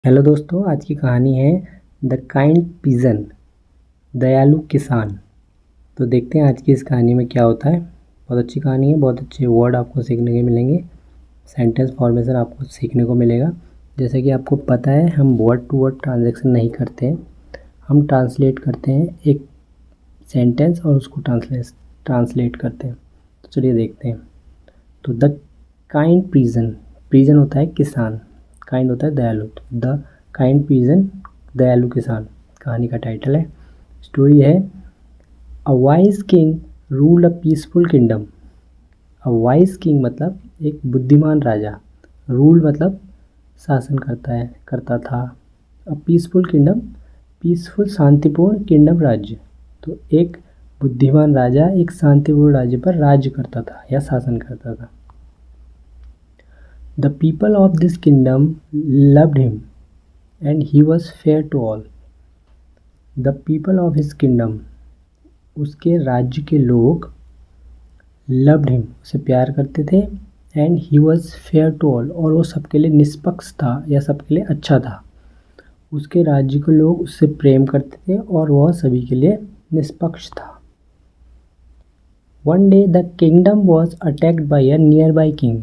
Hello दोस्तों, आज की कहानी है द काइंड पिजन, दयालु किसान। तो देखते हैं आज की इस कहानी में क्या होता है। बहुत अच्छी कहानी है, बहुत अच्छे वर्ड आपको सीखने के मिलेंगे, सेंटेंस फॉर्मेशन आपको सीखने को मिलेगा। जैसे कि आपको पता है, हम वर्ड टू वर्ड ट्रांजैक्शन नहीं करते हैं, हम ट्रांसलेट करते हैं एक सेंटेंस और उसको ट्रांसलेट करते हैं। तो चलिए देखते हैं। तो द काइंड पिजन, पिजन होता है किसान, काइंड होता है दयालु। द काइंड पिजन, दयालु किसान कहानी का टाइटल है। स्टोरी है a wise king ruled a peaceful kingdom. A wise king मतलब एक बुद्धिमान राजा, रूल मतलब शासन करता था। अ पीसफुल किंगडम, पीसफुल शांतिपूर्ण, किंगडम राज्य। तो एक बुद्धिमान राजा एक शांतिपूर्ण राज्य पर राज्य करता था या शासन करता था। The people of this kingdom loved him, and he was fair to all. The people of his kingdom, उसके राज्य के लोग loved him, उसे प्यार करते थे, and he was fair to all, और वो सबके लिए निष्पक्ष था या सबके लिए अच्छा था। उसके राज्य के लोग उससे प्रेम करते थे और वह सभी के लिए निष्पक्ष था। One day the kingdom was attacked by a nearby king.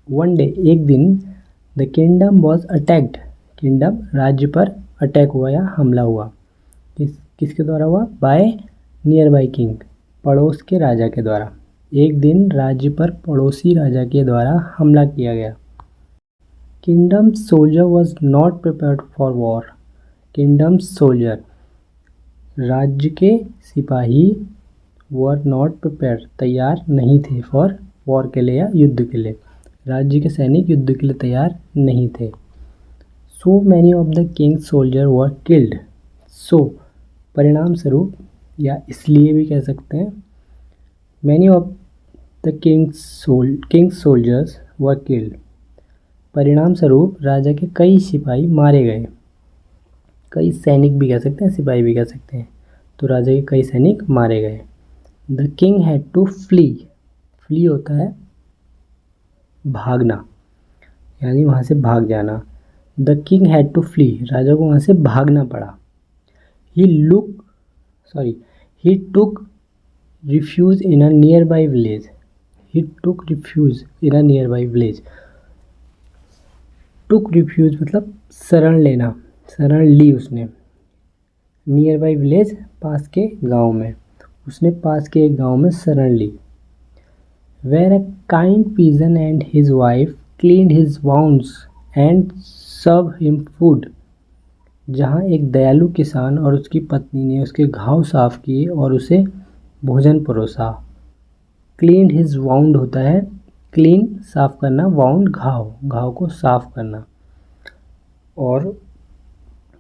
One day, एक दिन, the kingdom was attacked, kingdom राज्य पर अटैक हुआ या हमला हुआ। किसके द्वारा हुआ? बाय नियर बाई किंग, पड़ोस के राजा के द्वारा। एक दिन राज्य पर पड़ोसी राजा के द्वारा हमला किया गया। Kingdom soldier was not prepared for war. Kingdom soldier, राज्य के सिपाही, वर नॉट प्रिपेयर्ड, तैयार नहीं थे, फॉर वॉर के लिए या युद्ध के लिए। राज्य के सैनिक युद्ध के लिए तैयार नहीं थे। So many of the king soldier were killed. So परिणाम स्वरूप या इसलिए भी कह सकते हैं, many of the king soldiers were killed, परिणाम स्वरूप राजा के कई सिपाही मारे गए। कई सैनिक भी कह सकते हैं, सिपाही भी कह सकते हैं। तो राजा के कई सैनिक मारे गए। The king had to flee, flee होता है भागना, यानी वहाँ से भाग जाना। The king had to flee, राजा को वहाँ से भागना पड़ा। He took refuge in a nearby village. He took refuge in a nearby village. Took refuge मतलब शरण लेना, शरण ली उसने। नियर बाई विलेज, पास के गांव में, उसने पास के एक गांव में शरण ली। Where a kind peasant and his wife cleaned his wounds and served him food. जहाँ एक दयालु किसान और उसकी पत्नी ने उसके घाव साफ किए और उसे भोजन परोसा। Cleaned his wound होता है क्लीन, साफ करना, wound घाव, घाव को साफ करना। और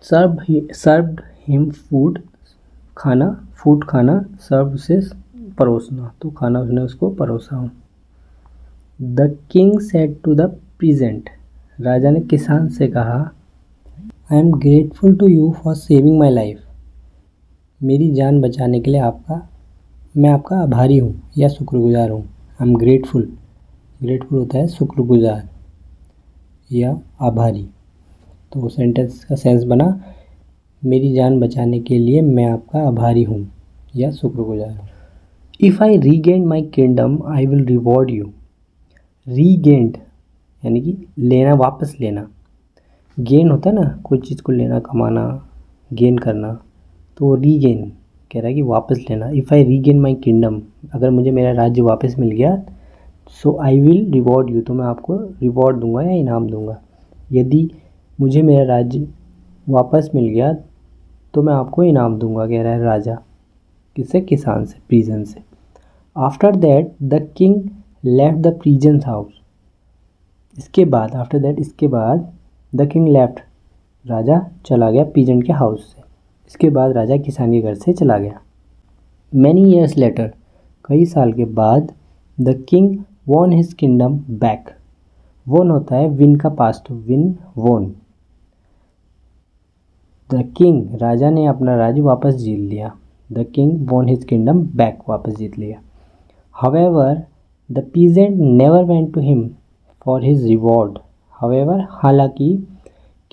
served him food, खाना, फूड खाना, सर्व से परोसना, तो खाना उसने उसको परोसा। The king said to the peasant, राजा ने किसान से कहा, I am grateful to you for saving my life. मेरी जान बचाने के लिए मैं आपका आभारी हूँ या शुक्रगुजार हूँ। आई एम ग्रेटफुल, ग्रेटफुल होता है शुक्रगुजार या आभारी। तो सेंटेंस का सेंस बना, मेरी जान बचाने के लिए मैं आपका आभारी हूँ या शुक्रगुजार हूँ। If I regain my kingdom I will reward you. Regained यानी कि लेना, वापस लेना। गेन होता है ना, कोई चीज़ को लेना, कमाना, गेन करना, तो वो रीगेन कह रहा है कि वापस लेना। If I regain my kingdom, अगर मुझे मेरा राज्य वापस मिल गया, सो आई विल रिवॉर्ड यू, तो मैं आपको रिवॉर्ड दूंगा या इनाम दूंगा। यदि मुझे मेरा राज्य वापस मिल गया तो मैं आपको इनाम दूंगा, कह रहा है राजा। किससे? किसान से, प्रीजन से। After that the king left the prison house. इसके बाद, आफ्टर दैट इसके बाद, द किंग लेफ्ट, राजा चला गया पीजन के हाउस से। इसके बाद राजा किसान के घर से चला गया। मैनी ईयर्स लेटर, कई साल के बाद, the king won his kingdom back. Won होता है विन का past, win, won. The king, राजा ने अपना राज्य वापस जीत लिया। The king won his kingdom back, वापस जीत लिया। However the peasant never went to him for his reward. However, हालांकि,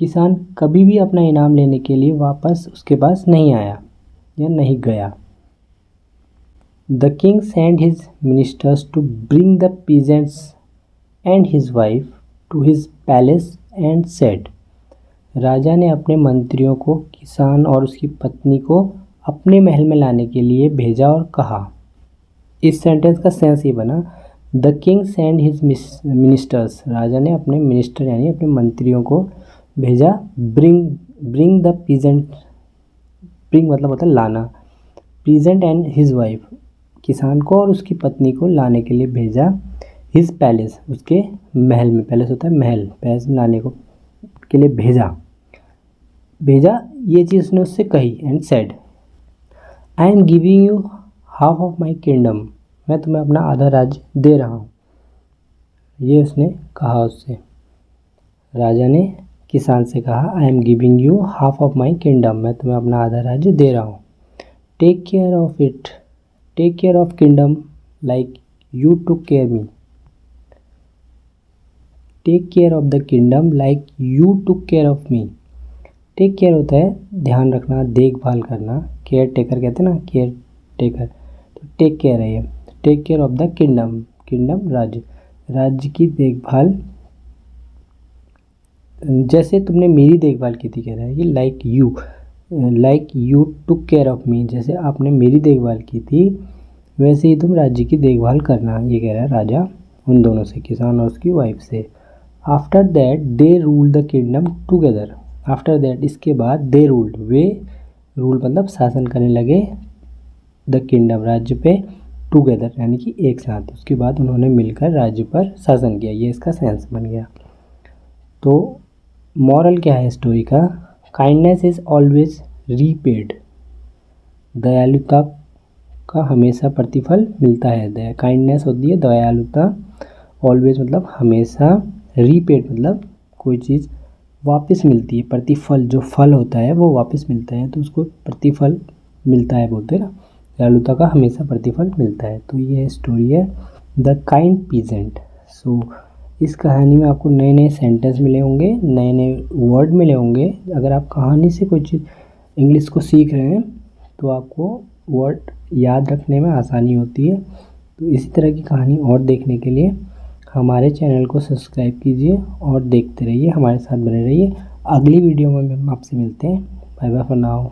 किसान कभी भी अपना इनाम लेने के लिए वापस उसके पास नहीं आया या नहीं गया। The king send his ministers to bring the peasants and his wife to his palace and said, राजा ने अपने मंत्रियों को किसान और उसकी पत्नी को अपने महल में लाने के लिए भेजा और कहा। इस सेंटेंस का सेंस ये बना, the king send his ministers, राजा ने अपने मिनिस्टर यानी अपने मंत्रियों को भेजा, ब्रिंग द पीजेंट, ब्रिंग मतलब होता है लाना, पीजेंट एंड हिज वाइफ, किसान को और उसकी पत्नी को लाने के लिए भेजा, हिज पैलेस, उसके महल में, पैलेस होता है महल, पैलेस में लाने को के लिए भेजा ये चीज़ उसने उससे कही। And said, I am giving you half of my kingdom, मैं तुम्हें अपना आधा राज्य दे रहा हूँ, ये उसने कहा उससे। राजा ने किसान से कहा, I am giving you half of my kingdom, मैं तुम्हें अपना आधा राज्य दे रहा हूँ। Take care of it, take care of kingdom like you took care me, take care of the kingdom like you took care of me. Take care होता है ध्यान रखना, देखभाल करना, केयर टेकर कहते हैं ना, केयर टेकर, तो टेक केयर है ये, take care of the kingdom, kingdom राज्य, राज्य की देखभाल जैसे तुमने मेरी देखभाल की थी, कह रहा है कि like you took care of मी, जैसे आपने मेरी देखभाल की थी वैसे ही तुम राज्य की देखभाल करना, ये कह रहा है राजा उन दोनों से, किसान और उसकी वाइफ से। After that they rule the kingdom together, after that इसके बाद, दे रूल्ड वे, रूल मतलब शासन करने लगे, द किंगडम राज्य पे, टुगेदर यानी कि एक साथ, उसके बाद उन्होंने मिलकर राज्य पर शासन किया, ये इसका सेंस बन गया। तो मॉरल क्या है स्टोरी का, काइंडनेस इज ऑलवेज रीपेड, दयालुता का हमेशा प्रतिफल मिलता है, दया काइंडनेस होती है दयालुता, ऑलवेज मतलब हमेशा, रीपेड मतलब कोई चीज़ वापस मिलती है, प्रतिफल जो फल होता है वो वापस मिलता है, तो उसको प्रतिफल मिलता है बोलते हैं ना, दयालुता का हमेशा प्रतिफल मिलता है। तो ये स्टोरी है द काइंड पीजेंट। सो इस कहानी में आपको नए नए सेंटेंस मिले होंगे, नए नए वर्ड मिले होंगे। अगर आप कहानी से कोई चीज़ इंग्लिश को सीख रहे हैं तो आपको वर्ड याद रखने में आसानी होती है। तो इसी तरह की कहानी और देखने के लिए हमारे चैनल को सब्सक्राइब कीजिए और देखते रहिए, हमारे साथ बने रहिए। अगली वीडियो में हम आपसे मिलते हैं। Bye bye for now.